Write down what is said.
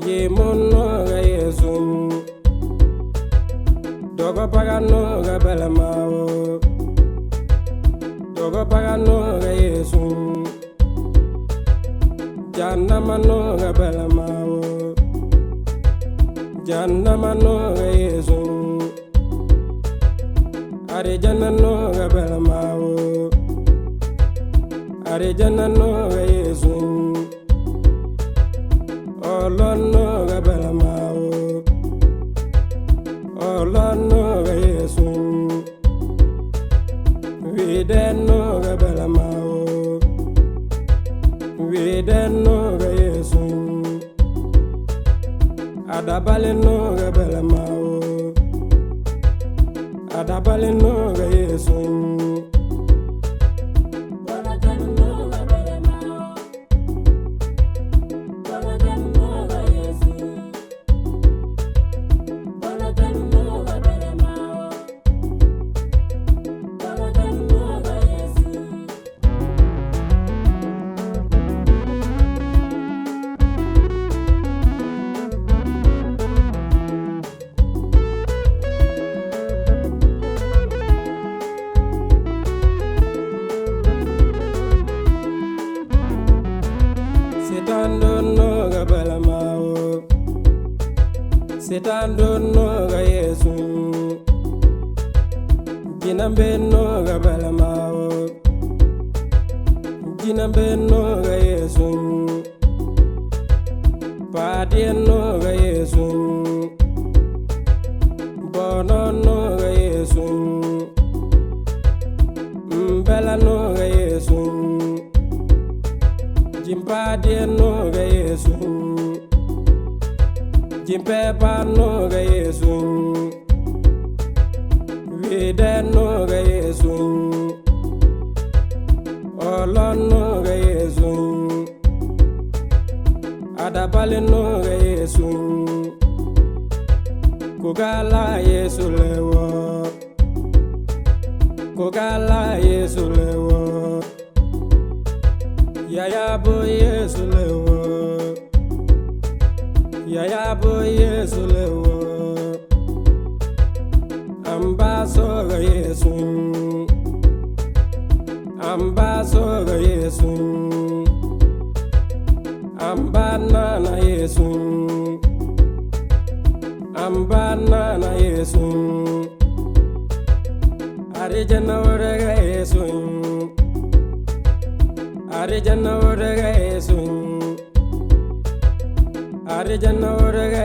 Ye mono ga Yesuŋ. Dogo pagano ga belamao. Dogo pagano ga Yesuŋ. Jannamano ga belamao. Jannamano ga Yesuŋ. Are jannano ga belamao. Are jannano ga Yesuŋ. Olono ga belamao. Olono ga Yesuŋ. Videno ga belamao. Videno ga Yesuŋ. Adabaleno ga belamao. Adabaleno ga Yesuŋ. Setando no ga Yesuŋ. Jinambe no ga belamao. Jinambe no ga Yesuŋ. Padie no ga Yesuŋ. Bɔnɔ no ga Yesuŋ. Mbela no ga Yesuŋ. Jimpadie no ga Yesuŋ. Jimpepa no ga Yesuŋ. Vide no ga Yesuŋ. Olon no ga Yesuŋ. Adabale no ga Yesuŋ. Kugala Yesu lewo. Kugala Yesu lewo. Yaya bo Yesu lewo. Yaya bo Yesu lewo. Ambaso ga Yesuŋ. Ambaso ga Yesuŋ. Ambanana Yesuŋ. Ambanana Yesuŋ. Arijana ga Yesuŋ. Arijana ga Yesuŋ. Arijana ga